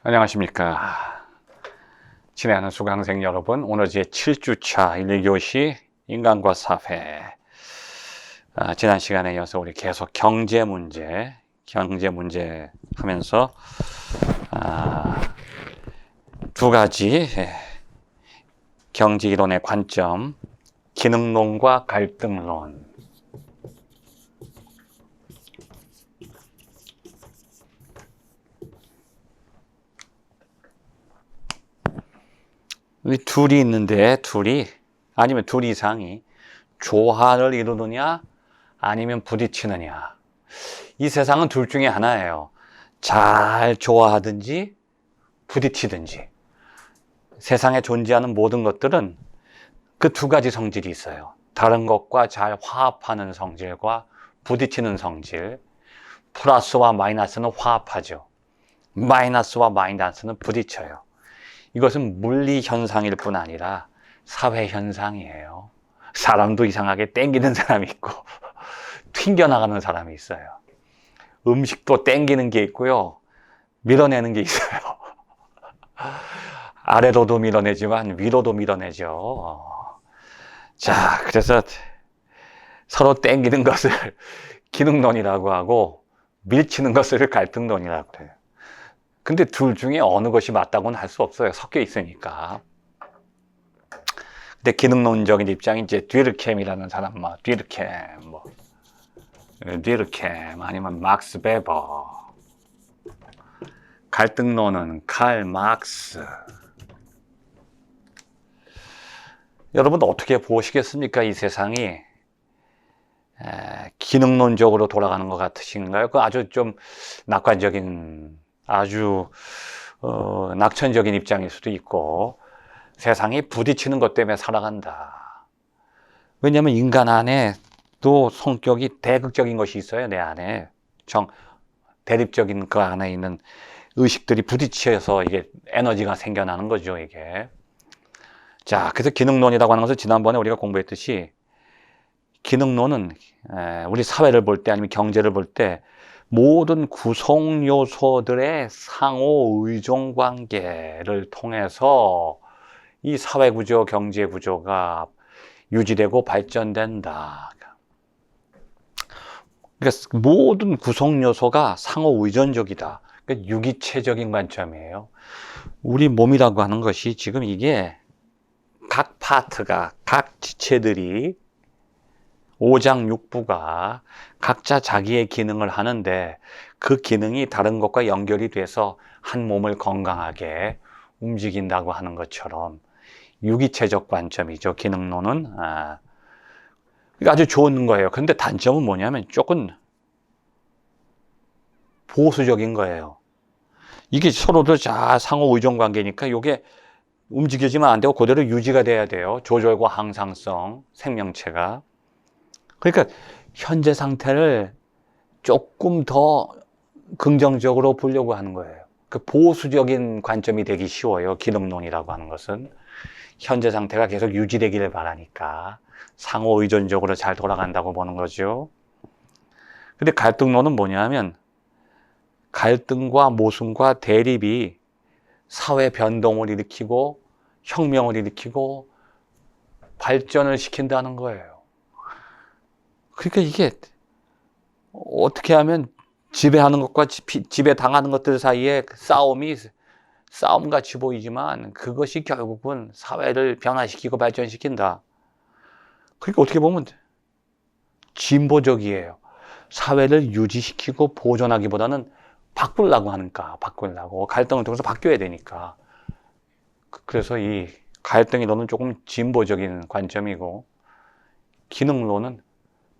안녕하십니까. 친애하는 수강생 여러분, 오늘 제 7주차 1교시 인간과 사회. 지난 시간에 이어서 우리 계속 경제 문제 하면서 두 가지 경제 이론의 관점, 기능론과 갈등론. 둘이 있는데 아니면 둘 이상이 조화를 이루느냐 아니면 부딪히느냐. 이 세상은 둘 중에 하나예요. 잘 조화하든지 부딪히든지. 세상에 존재하는 모든 것들은 그 두 가지 성질이 있어요. 다른 것과 잘 화합하는 성질과 부딪히는 성질. 플러스와 마이너스는 화합하죠. 마이너스와 마이너스는 부딪혀요. 이것은 물리 현상일 뿐 아니라 사회 현상이에요. 사람도 이상하게 땡기는 사람이 있고 튕겨나가는 사람이 있어요. 음식도 땡기는 게 있고요, 밀어내는 게 있어요. 아래로도 밀어내지만 위로도 밀어내죠. 자, 그래서 서로 땡기는 것을 기능론이라고 하고 밀치는 것을 갈등론이라고 그래요. 근데 둘 중에 어느 것이 맞다고는 할 수 없어요. 섞여 있으니까. 근데 기능론적인 입장이 이제 뒤르켐이라는 사람, 뒤르켐 아니면 막스 베버. 갈등론은 칼 막스. 여러분 어떻게 보시겠습니까? 이 세상이 기능론적으로 돌아가는 것 같으신가요? 그 아주 좀 낙관적인, 아주 낙천적인 입장일 수도 있고, 세상이 부딪히는 것 때문에 살아간다. 왜냐하면 인간 안에 또 성격이 대극적인 것이 있어요. 내 안에 대립적인 그 안에 있는 의식들이 부딪혀서 이게 에너지가 생겨나는 거죠, 이게. 자, 그래서 기능론이라고 하는 것은 지난번에 우리가 공부했듯이, 기능론은 우리 사회를 볼 때 아니면 경제를 볼 때 모든 구성 요소들의 상호 의존 관계를 통해서 이 사회 구조, 경제 구조가 유지되고 발전된다. 그러니까 모든 구성 요소가 상호 의존적이다. 그러니까 유기체적인 관점이에요. 우리 몸이라고 하는 것이 지금 이게 각 파트가, 각 지체들이, 오장육부가 각자 자기의 기능을 하는데 그 기능이 다른 것과 연결이 돼서 한 몸을 건강하게 움직인다고 하는 것처럼 유기체적 관점이죠. 기능론은 아주 좋은 거예요. 근데 단점은 뭐냐면 조금 보수적인 거예요. 이게 서로도 잘 상호 의존 관계니까 이게 움직여지면 안 되고 그대로 유지가 돼야 돼요. 조절과 항상성, 생명체가. 그러니까 현재 상태를 조금 더 긍정적으로 보려고 하는 거예요. 그 보수적인 관점이 되기 쉬워요. 기능론이라고 하는 것은 현재 상태가 계속 유지되기를 바라니까 상호 의존적으로 잘 돌아간다고 보는 거죠. 근데 갈등론은 뭐냐면 갈등과 모순과 대립이 사회 변동을 일으키고 혁명을 일으키고 발전을 시킨다는 거예요. 그러니까 이게 어떻게 하면 지배하는 것과 지배당하는 것들 사이에 싸움같이 보이지만 그것이 결국은 사회를 변화시키고 발전시킨다. 그러니까 어떻게 보면 진보적이에요. 사회를 유지시키고 보존하기보다는 바꾸려고 갈등을 통해서 바뀌어야 되니까. 그래서 이 갈등이론은 조금 진보적인 관점이고 기능론은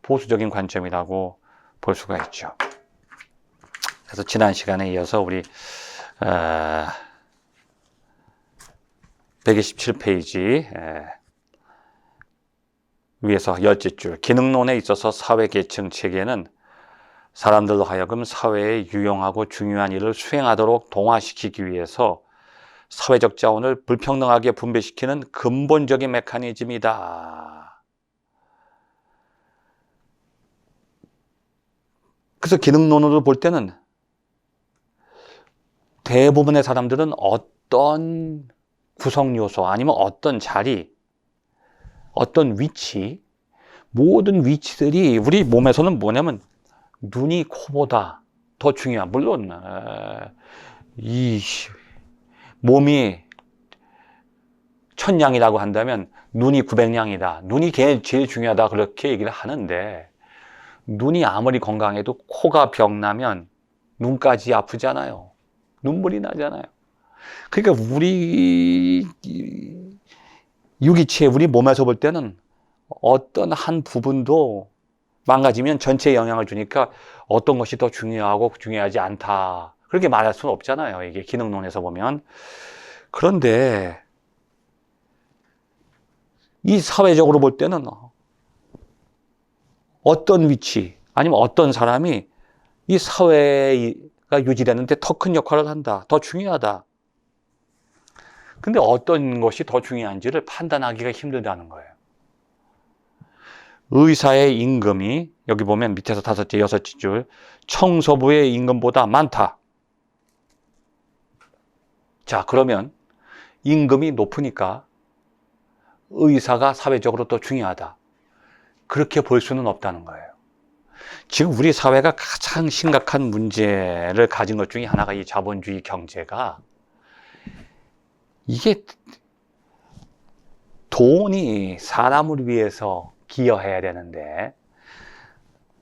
보수적인 관점이라고 볼 수가 있죠. 그래서 지난 시간에 이어서 우리 127페이지 위에서 열째 줄, 기능론에 있어서 사회계층 체계는 사람들로 하여금 사회에 유용하고 중요한 일을 수행하도록 동화시키기 위해서 사회적 자원을 불평등하게 분배시키는 근본적인 메커니즘이다. 그래서 기능론으로 볼 때는 대부분의 사람들은 어떤 구성 요소 아니면 어떤 자리, 어떤 위치, 모든 위치들이 우리 몸에서는 뭐냐면 눈이 코보다 더 중요한, 물론 이 몸이 천냥이라고 한다면 눈이 900냥이다. 눈이 제일 중요하다. 그렇게 얘기를 하는데 눈이 아무리 건강해도 코가 병나면 눈까지 아프잖아요. 눈물이 나잖아요. 그러니까 우리 유기체, 우리 몸에서 볼 때는 어떤 한 부분도 망가지면 전체에 영향을 주니까 어떤 것이 더 중요하고 중요하지 않다. 그렇게 말할 수는 없잖아요. 이게 기능론에서 보면. 그런데 이 사회적으로 볼 때는 어떤 위치 아니면 어떤 사람이 이 사회가 유지되는데 더 큰 역할을 한다. 더 중요하다. 근데 어떤 것이 더 중요한지를 판단하기가 힘들다는 거예요. 의사의 임금이 여기 보면 밑에서 5째, 6째 줄 청소부의 임금보다 많다. 자, 그러면 임금이 높으니까 의사가 사회적으로 더 중요하다. 그렇게 볼 수는 없다는 거예요. 지금 우리 사회가 가장 심각한 문제를 가진 것 중에 하나가 이 자본주의 경제가, 이게 돈이 사람을 위해서 기여해야 되는데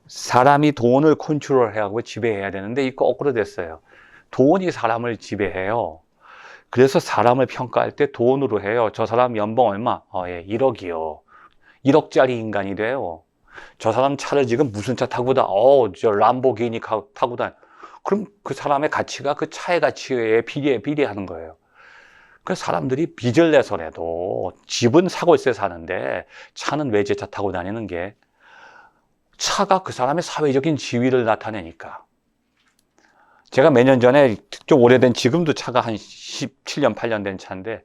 사람이 돈을 컨트롤해야 하고 지배해야 되는데 이 거꾸로 됐어요. 돈이 사람을 지배해요. 그래서 사람을 평가할 때 돈으로 해요. 저 사람 연봉 얼마? 1억이요. 1억짜리 인간이 돼요. 저 사람 차를 지금 무슨 차 타고 저 람보기니 타고 다녀. 그럼 그 사람의 가치가 그 차의 가치에 비례하는 거예요. 그래서 사람들이 빚을 내서라도 집은 사고 있어야 사는데 차는 외제차 타고 다니는 게 차가 그 사람의 사회적인 지위를 나타내니까. 제가 몇 년 전에 좀 오래된, 지금도 차가 한 17년, 8년 된 차인데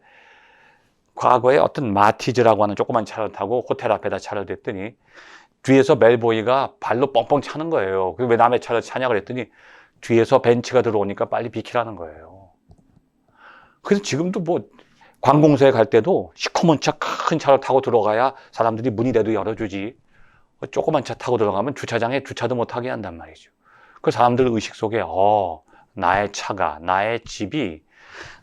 과거에 어떤 마티즈라고 하는 조그만 차를 타고 호텔 앞에다 차를 댔더니 뒤에서 멜보이가 발로 뻥뻥 차는 거예요. 왜 남의 차를 차냐 그랬더니 뒤에서 벤츠가 들어오니까 빨리 비키라는 거예요. 그래서 지금도 뭐 관공서에 갈 때도 시커먼 차, 큰 차를 타고 들어가야 사람들이 문이라도 열어주지, 조그만 차 타고 들어가면 주차장에 주차도 못하게 한단 말이죠. 그 사람들 의식 속에 나의 차가, 나의 집이,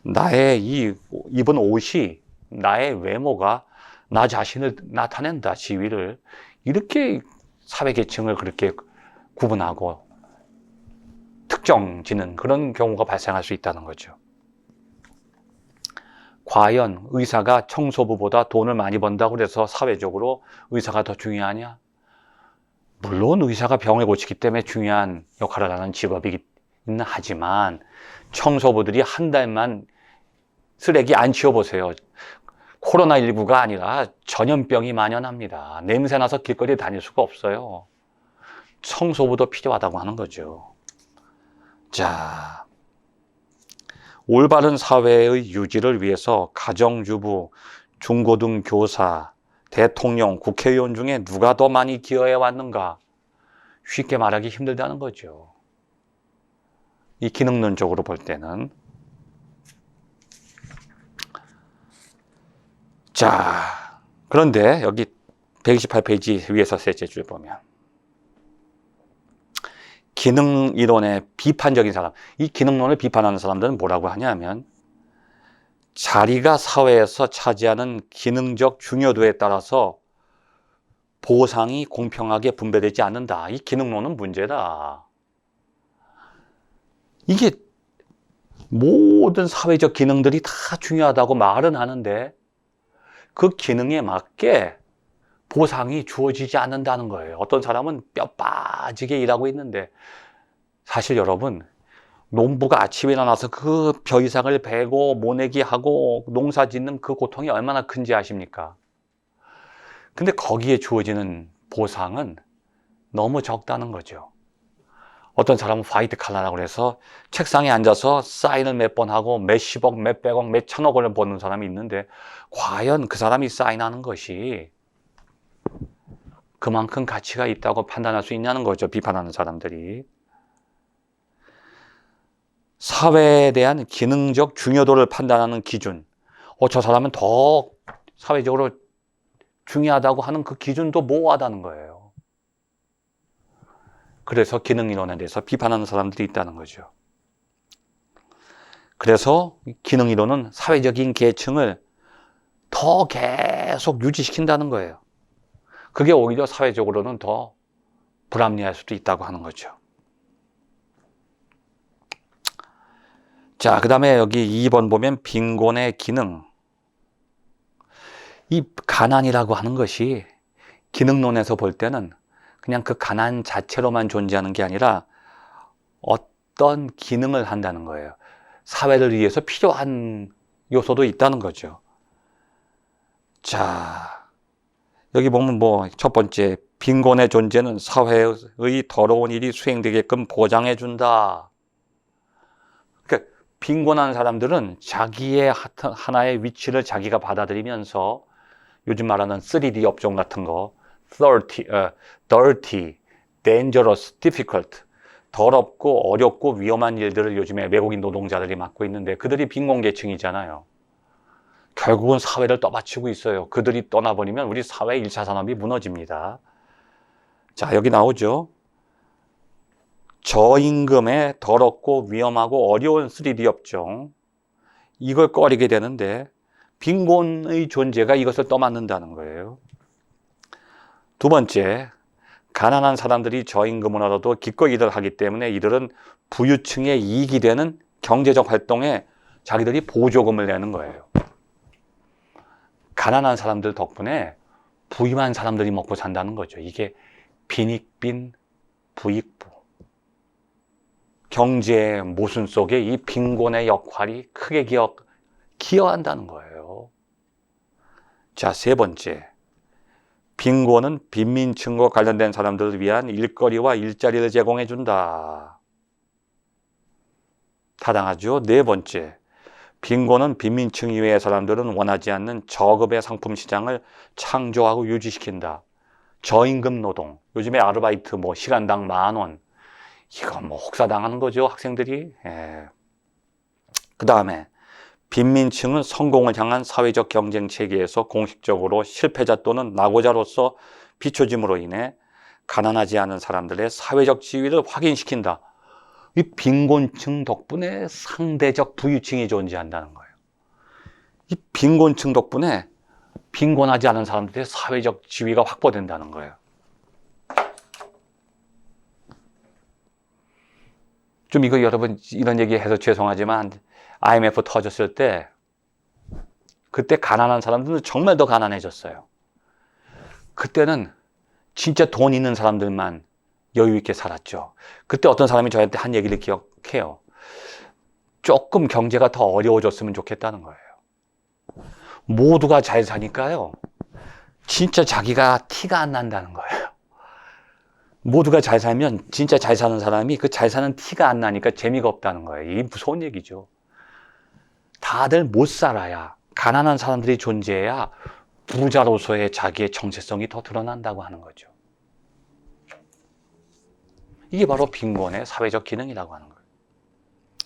나의 이 입은 옷이, 나의 외모가 나 자신을 나타낸다, 지위를. 이렇게 사회계층을 그렇게 구분하고 특정 짓는 그런 경우가 발생할 수 있다는 거죠. 과연 의사가 청소부보다 돈을 많이 번다고 해서 사회적으로 의사가 더 중요하냐? 물론 의사가 병을 고치기 때문에 중요한 역할을 하는 직업이긴 하지만 청소부들이 한 달만 쓰레기 안 치워보세요. 코로나19가 아니라 전염병이 만연합니다. 냄새나서 길거리에 다닐 수가 없어요. 청소부도 필요하다고 하는 거죠. 자, 올바른 사회의 유지를 위해서 가정주부, 중고등 교사, 대통령, 국회의원 중에 누가 더 많이 기여해 왔는가? 쉽게 말하기 힘들다는 거죠. 이 기능론적으로 볼 때는. 자, 그런데 여기 128페이지 위에서 셋째 줄 보면 기능이론의 비판적인 사람, 이 기능론을 비판하는 사람들은 뭐라고 하냐면 자리가 사회에서 차지하는 기능적 중요도에 따라서 보상이 공평하게 분배되지 않는다. 이 기능론은 문제다. 이게 모든 사회적 기능들이 다 중요하다고 말은 하는데 그 기능에 맞게 보상이 주어지지 않는다는 거예요. 어떤 사람은 뼈 빠지게 일하고 있는데 사실 여러분, 농부가 아침에 일어나서 그 벼 이상을 베고 모내기 하고 농사 짓는 그 고통이 얼마나 큰지 아십니까? 근데 거기에 주어지는 보상은 너무 적다는 거죠. 어떤 사람은 화이트 칼라라고 해서 책상에 앉아서 사인을 몇 번 하고 몇십억, 몇백억, 몇천억을 버는 사람이 있는데 과연 그 사람이 사인하는 것이 그만큼 가치가 있다고 판단할 수 있냐는 거죠. 비판하는 사람들이. 사회에 대한 기능적 중요도를 판단하는 기준. 저 사람은 더 사회적으로 중요하다고 하는 그 기준도 모호하다는 거예요. 그래서 기능이론에 대해서 비판하는 사람들이 있다는 거죠. 그래서 기능이론은 사회적인 계층을 더 계속 유지시킨다는 거예요. 그게 오히려 사회적으로는 더 불합리할 수도 있다고 하는 거죠. 자, 그 다음에 여기 2번 보면 빈곤의 기능. 이 가난이라고 하는 것이 기능론에서 볼 때는 그냥 그 가난 자체로만 존재하는 게 아니라 어떤 기능을 한다는 거예요. 사회를 위해서 필요한 요소도 있다는 거죠. 자, 여기 보면 첫 번째, 빈곤의 존재는 사회의 더러운 일이 수행되게끔 보장해준다. 그러니까 빈곤한 사람들은 자기의 하나의 위치를 자기가 받아들이면서 요즘 말하는 3D 업종 같은 거, dirty, dangerous, difficult, 더럽고 어렵고 위험한 일들을 요즘에 외국인 노동자들이 맡고 있는데 그들이 빈곤계층이잖아요. 결국은 사회를 떠받치고 있어요. 그들이 떠나버리면 우리 사회 1차 산업이 무너집니다. 자, 여기 나오죠. 저임금의 더럽고 위험하고 어려운 3D 업종, 이걸 꺼리게 되는데 빈곤의 존재가 이것을 떠맡는다는 거예요. 두 번째, 가난한 사람들이 저임금으로도 기꺼이 일을 하기 때문에 이들은 부유층의 이익이 되는 경제적 활동에 자기들이 보조금을 내는 거예요. 가난한 사람들 덕분에 부유한 사람들이 먹고 산다는 거죠. 이게 빈익빈 부익부. 경제의 모순 속에 이 빈곤의 역할이 크게 기여한다는 거예요. 자, 세 번째. 빈곤은 빈민층과 관련된 사람들을 위한 일거리와 일자리를 제공해준다. 타당하죠? 네 번째. 빈곤은 빈민층 이외의 사람들은 원하지 않는 저급의 상품 시장을 창조하고 유지시킨다. 저임금 노동. 요즘에 아르바이트 시간당 10,000원. 이거 혹사당하는 거죠, 학생들이. 그 다음에 빈민층은 성공을 향한 사회적 경쟁 체계에서 공식적으로 실패자 또는 낙오자로서 비춰짐으로 인해 가난하지 않은 사람들의 사회적 지위를 확인시킨다. 이 빈곤층 덕분에 상대적 부유층이 존재한다는 거예요. 이 빈곤층 덕분에 빈곤하지 않은 사람들의 사회적 지위가 확보된다는 거예요. 좀 이거 여러분 이런 얘기해서 죄송하지만 IMF 터졌을 때 그때 가난한 사람들은 정말 더 가난해졌어요. 그때는 진짜 돈 있는 사람들만 여유 있게 살았죠. 그때 어떤 사람이 저한테 한 얘기를 기억해요. 조금 경제가 더 어려워졌으면 좋겠다는 거예요. 모두가 잘 사니까요. 진짜 자기가 티가 안 난다는 거예요. 모두가 잘 살면 진짜 잘 사는 사람이 그 잘 사는 티가 안 나니까 재미가 없다는 거예요. 이게 무서운 얘기죠. 다들 못 살아야, 가난한 사람들이 존재해야 부자로서의 자기의 정체성이 더 드러난다고 하는 거죠. 이게 바로 빈곤의 사회적 기능이라고 하는 거예요.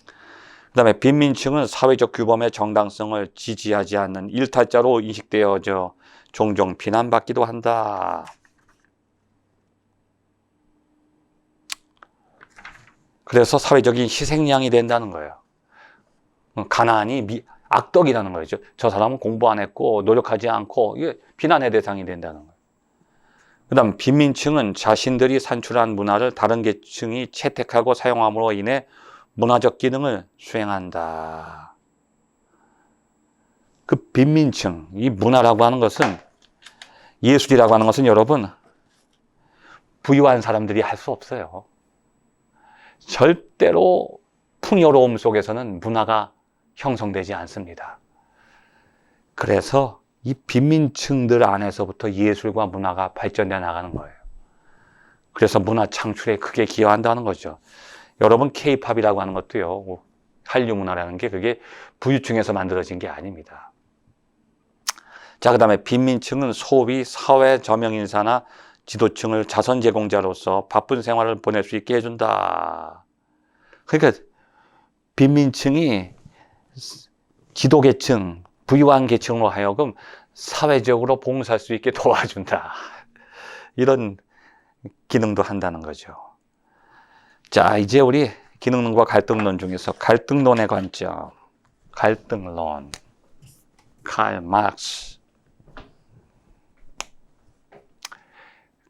그 다음에 빈민층은 사회적 규범의 정당성을 지지하지 않는 일탈자로 인식되어져 종종 비난받기도 한다. 그래서 사회적인 희생양이 된다는 거예요. 가난이 악덕이라는 거죠. 저 사람은 공부 안 했고 노력하지 않고 이게 비난의 대상이 된다는 거예요. 그 다음 빈민층은 자신들이 산출한 문화를 다른 계층이 채택하고 사용함으로 인해 문화적 기능을 수행한다. 그 빈민층, 이 문화라고 하는 것은, 예술이라고 하는 것은 여러분 부유한 사람들이 할 수 없어요. 절대로 풍요로움 속에서는 문화가 형성되지 않습니다. 그래서 이 빈민층들 안에서부터 예술과 문화가 발전돼 나가는 거예요. 그래서 문화 창출에 크게 기여한다는 거죠. 여러분 K-팝이라고 하는 것도요, 한류 문화라는 게 그게 부유층에서 만들어진 게 아닙니다. 자, 그 다음에 빈민층은 소위 사회 저명 인사나 지도층을 자선 제공자로서 바쁜 생활을 보낼 수 있게 해준다. 그러니까 빈민층이 지도계층, 부유한 계층으로 하여금 사회적으로 봉사할 수 있게 도와준다. 이런 기능도 한다는 거죠. 자, 이제 우리 기능론과 갈등론 중에서 갈등론의 관점. 갈등론. 칼 막스.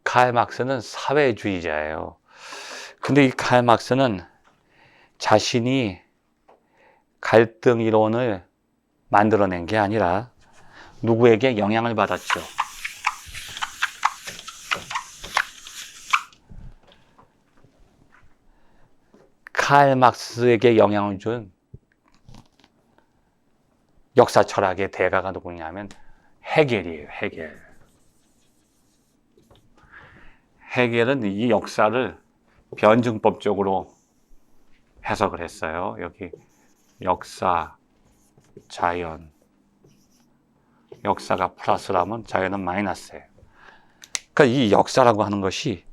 칼 막스는 사회주의자예요. 근데 이 칼 막스는 자신이 갈등 이론을 만들어낸 게 아니라 누구에게 영향을 받았죠. 칼 막스에게 영향을 준 역사 철학의 대가가 누구냐면 헤겔이에요. 헤겔. 헤겔은 이 역사를 변증법적으로 해석을 했어요. 여기 역사, 자연. 역사가 플러스라면 자연은 마이너스예요. 그러니까 이 역사라고 하는 것이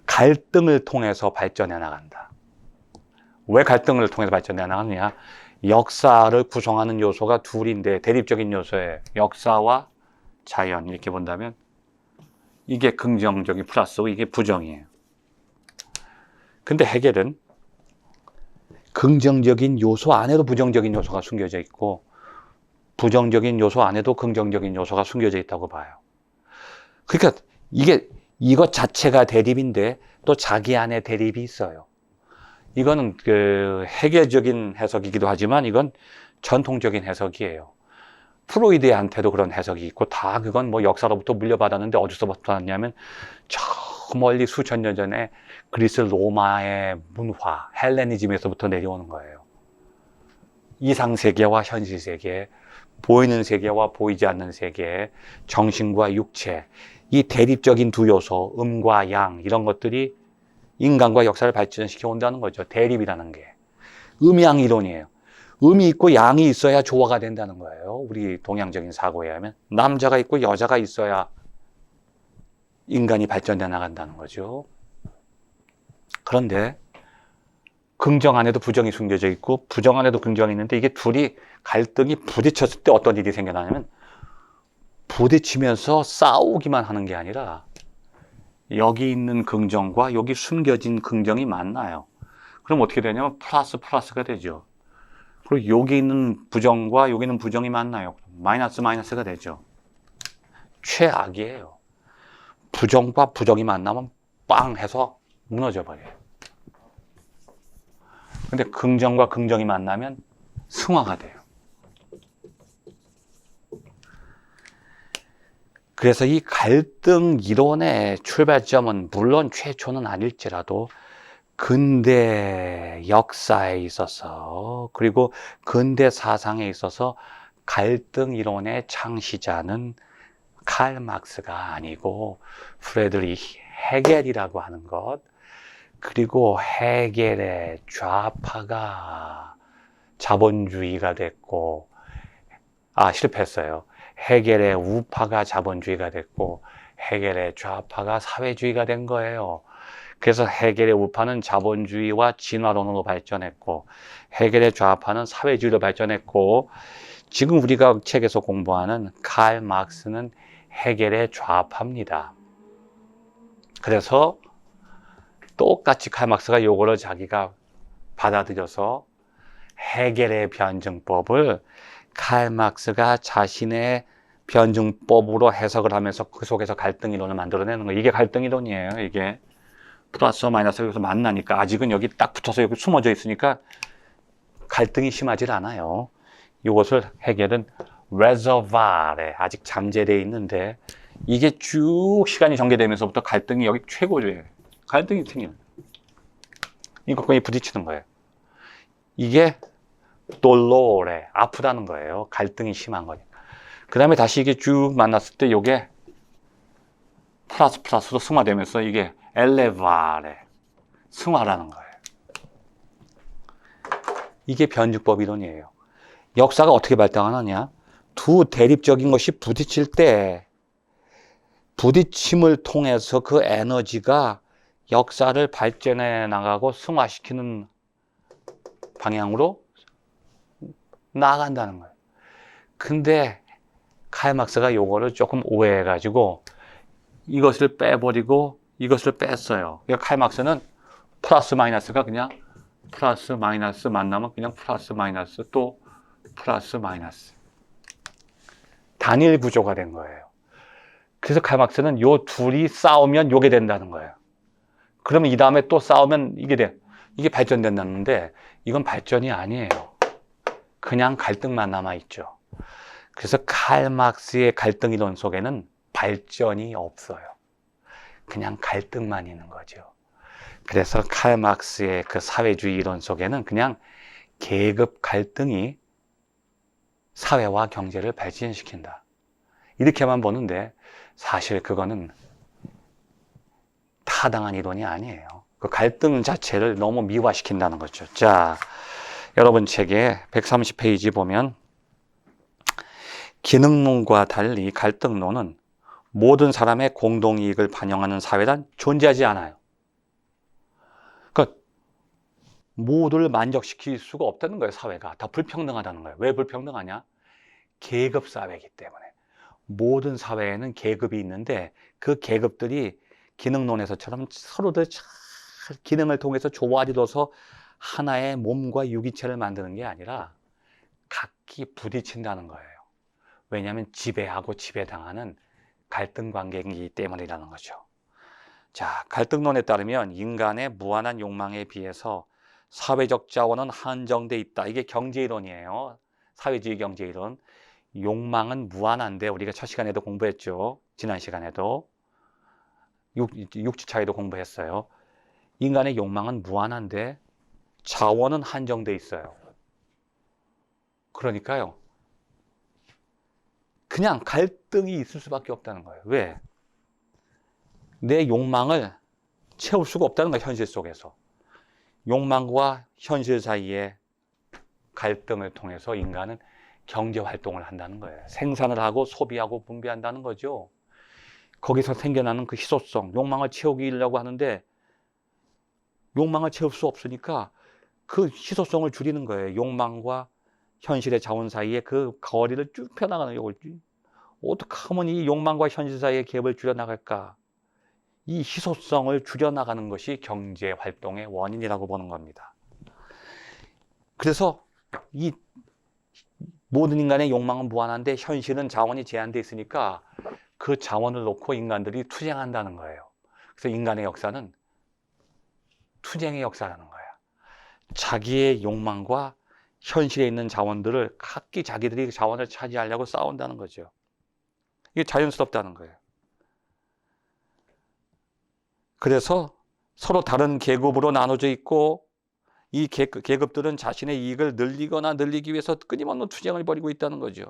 갈등을 통해서 발전해 나간다. 왜 갈등을 통해서 발전해 나가느냐? 역사를 구성하는 요소가 둘인데 대립적인 요소예요. 역사와 자연 이렇게 본다면 이게 긍정적인 플러스고 이게 부정이에요. 근데 헤겔은 긍정적인 요소 안에도 부정적인 요소가 숨겨져 있고 부정적인 요소 안에도 긍정적인 요소가 숨겨져 있다고 봐요. 그러니까 이것 자체가 대립인데 또 자기 안에 대립이 있어요. 이거는 헤겔적인 해석이기도 하지만 이건 전통적인 해석이에요. 프로이드한테도 그런 해석이 있고 다 그건 뭐 역사로부터 물려받았는데 어디서부터 왔냐면 저 멀리 수천 년 전에 그리스 로마의 문화, 헬레니즘에서부터 내려오는 거예요. 이상세계와 현실세계, 보이는 세계와 보이지 않는 세계, 정신과 육체, 이 대립적인 두 요소, 음과 양 이런 것들이 인간과 역사를 발전시켜 온다는 거죠. 대립이라는 게. 음양 이론이에요. 음이 있고 양이 있어야 조화가 된다는 거예요. 우리 동양적인 사고에 하면. 남자가 있고 여자가 있어야 인간이 발전해 나간다는 거죠. 그런데 긍정 안에도 부정이 숨겨져 있고 부정 안에도 긍정이 있는데 이게 둘이 갈등이 부딪혔을 때 어떤 일이 생겨나냐면 부딪히면서 싸우기만 하는 게 아니라 여기 있는 긍정과 여기 숨겨진 긍정이 만나요. 그럼 어떻게 되냐면 플러스 플러스가 되죠. 그리고 여기 있는 부정과 여기 있는 부정이 만나요. 마이너스 마이너스가 되죠. 최악이에요. 부정과 부정이 만나면 빵 해서 무너져 버려요. 근데 긍정과 긍정이 만나면 승화가 돼요. 그래서 이 갈등 이론의 출발점은 물론 최초는 아닐지라도 근대 역사에 있어서 그리고 근대 사상에 있어서 갈등 이론의 창시자는 칼 막스가 아니고 프레드리히 헤겔이라고 하는 것, 그리고 헤겔의 좌파가 자본주의가 됐고 실패했어요. 헤겔의 우파가 자본주의가 됐고 헤겔의 좌파가 사회주의가 된 거예요. 그래서 헤겔의 우파는 자본주의와 진화론으로 발전했고 헤겔의 좌파는 사회주의로 발전했고 지금 우리가 책에서 공부하는 칼 막스는 헤겔의 좌파입니다. 그래서 똑같이 칼 막스가 요거를 자기가 받아들여서 헤겔의 변증법을 칼 막스가 자신의 변증법으로 해석을 하면서 그 속에서 갈등 이론을 만들어내는 거예요. 이게 갈등 이론이에요. 이게 플러스와 마이너스가 여기서 만나니까 아직은 여기 딱 붙어서 여기 숨어져 있으니까 갈등이 심하지 않아요. 이것을 헤겔은 reservoir에 아직 잠재되어 있는데 이게 쭉 시간이 전개되면서부터 갈등이 여기 최고조예요. 갈등이 생기는 이것과 부딪히는 거예요. 이게 dolore, 아프다는 거예요. 갈등이 심한 거니까. 그 다음에 다시 이게 쭉 만났을 때 이게 플러스 플러스로 승화되면서 이게 elevare, 승화라는 거예요. 이게 변증법 이론이에요. 역사가 어떻게 발달하느냐? 두 대립적인 것이 부딪힐 때 부딪힘을 통해서 그 에너지가 역사를 발전해 나가고 승화시키는 방향으로 나아간다는 거예요. 근데 칼 막스가 요거를 조금 오해해가지고 이것을 빼버리고 이것을 뺐어요. 그러니까 칼 막스는 플러스 마이너스가 그냥 플러스 마이너스 만나면 그냥 플러스 마이너스 또 플러스 마이너스 단일 구조가 된 거예요. 그래서 칼 막스는 요 둘이 싸우면 요게 된다는 거예요. 그러면 이 다음에 또 싸우면 이게 돼. 이게 발전된다는데 이건 발전이 아니에요. 그냥 갈등만 남아있죠. 그래서 칼 막스의 갈등 이론 속에는 발전이 없어요. 그냥 갈등만 있는 거죠. 그래서 칼 막스의 그 사회주의 이론 속에는 그냥 계급 갈등이 사회와 경제를 발전시킨다. 이렇게만 보는데 사실 그거는 타당한 이론이 아니에요. 그 갈등 자체를 너무 미화시킨다는 거죠. 자, 여러분 책에 130페이지 보면 기능론과 달리 갈등론은 모든 사람의 공동이익을 반영하는 사회란 존재하지 않아요. 그러니까 모두를 만족시킬 수가 없다는 거예요. 사회가 다 불평등하다는 거예요. 왜 불평등하냐? 계급 사회이기 때문에. 모든 사회에는 계급이 있는데 그 계급들이 기능론에서처럼 서로들 잘 기능을 통해서 조화를 이뤄서 하나의 몸과 유기체를 만드는 게 아니라 각기 부딪힌다는 거예요. 왜냐하면 지배하고 지배당하는 갈등 관계이기 때문이라는 거죠. 자, 갈등론에 따르면 인간의 무한한 욕망에 비해서 사회적 자원은 한정돼 있다. 이게 경제이론이에요. 사회주의 경제이론. 욕망은 무한한데 우리가 첫 시간에도 공부했죠. 지난 시간에도. 육지차에도 공부했어요. 인간의 욕망은 무한한데 자원은 한정돼 있어요. 그러니까요. 그냥 갈등이 있을 수밖에 없다는 거예요. 왜? 내 욕망을 채울 수가 없다는 거예요. 현실 속에서. 욕망과 현실 사이의 갈등을 통해서 인간은 경제활동을 한다는 거예요. 생산을 하고 소비하고 분배한다는 거죠. 거기서 생겨나는 그 희소성, 욕망을 채우려고 하는데 욕망을 채울 수 없으니까 그 희소성을 줄이는 거예요. 욕망과 현실의 자원 사이에 그 거리를 쭉 펴나가는 거예요. 어떻게 하면 이 욕망과 현실 사이의 갭을 줄여나갈까? 이 희소성을 줄여나가는 것이 경제활동의 원인이라고 보는 겁니다. 그래서 이 모든 인간의 욕망은 무한한데 현실은 자원이 제한되어 있으니까 그 자원을 놓고 인간들이 투쟁한다는 거예요. 그래서 인간의 역사는 투쟁의 역사라는 거예요. 자기의 욕망과 현실에 있는 자원들을 각기 자기들이 자원을 차지하려고 싸운다는 거죠. 이게 자연스럽다는 거예요. 그래서 서로 다른 계급으로 나눠져 있고 이 계급들은 자신의 이익을 늘리거나 늘리기 위해서 끊임없는 투쟁을 벌이고 있다는 거죠.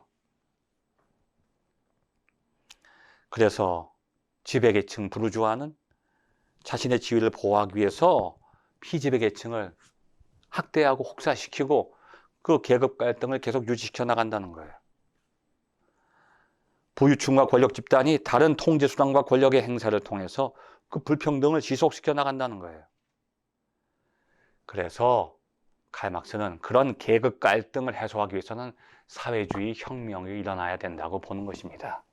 그래서 지배계층 부르주아는 자신의 지위를 보호하기 위해서 피지배계층을 학대하고 혹사시키고 그 계급 갈등을 계속 유지시켜 나간다는 거예요. 부유층과 권력 집단이 다른 통제 수단과 권력의 행사를 통해서 그 불평등을 지속시켜 나간다는 거예요. 그래서 칼 막스는 그런 계급 갈등을 해소하기 위해서는 사회주의 혁명이 일어나야 된다고 보는 것입니다.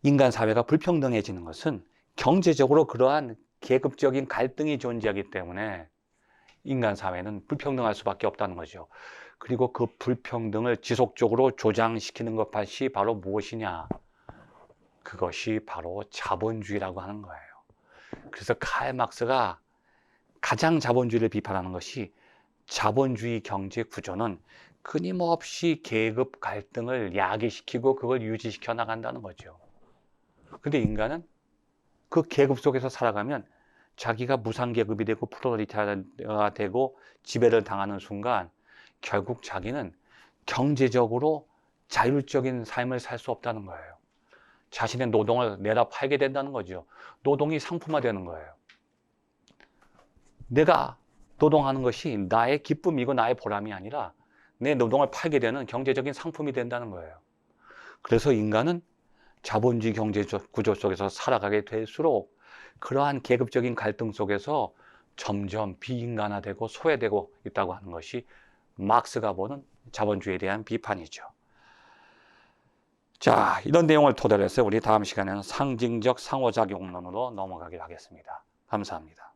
인간 사회가 불평등해지는 것은 경제적으로 그러한 계급적인 갈등이 존재하기 때문에 인간 사회는 불평등할 수밖에 없다는 거죠. 그리고 그 불평등을 지속적으로 조장시키는 것이 바로 무엇이냐? 그것이 바로 자본주의라고 하는 거예요. 그래서 칼 막스가 가장 자본주의를 비판하는 것이 자본주의 경제 구조는 끊임없이 계급 갈등을 야기시키고 그걸 유지시켜 나간다는 거죠. 근데 인간은 그 계급 속에서 살아가면 자기가 무상계급이 되고 프롤리타리아가 되고 지배를 당하는 순간 결국 자기는 경제적으로 자율적인 삶을 살 수 없다는 거예요. 자신의 노동을 내다 팔게 된다는 거죠. 노동이 상품화되는 거예요. 내가 노동하는 것이 나의 기쁨이고 나의 보람이 아니라 내 노동을 팔게 되는 경제적인 상품이 된다는 거예요. 그래서 인간은 자본주의 경제 구조 속에서 살아가게 될수록 그러한 계급적인 갈등 속에서 점점 비인간화되고 소외되고 있다고 하는 것이 막스가 보는 자본주의에 대한 비판이죠. 자, 이런 내용을 토대로 해서 우리 다음 시간에는 상징적 상호작용론으로 넘어가기로 하겠습니다. 감사합니다.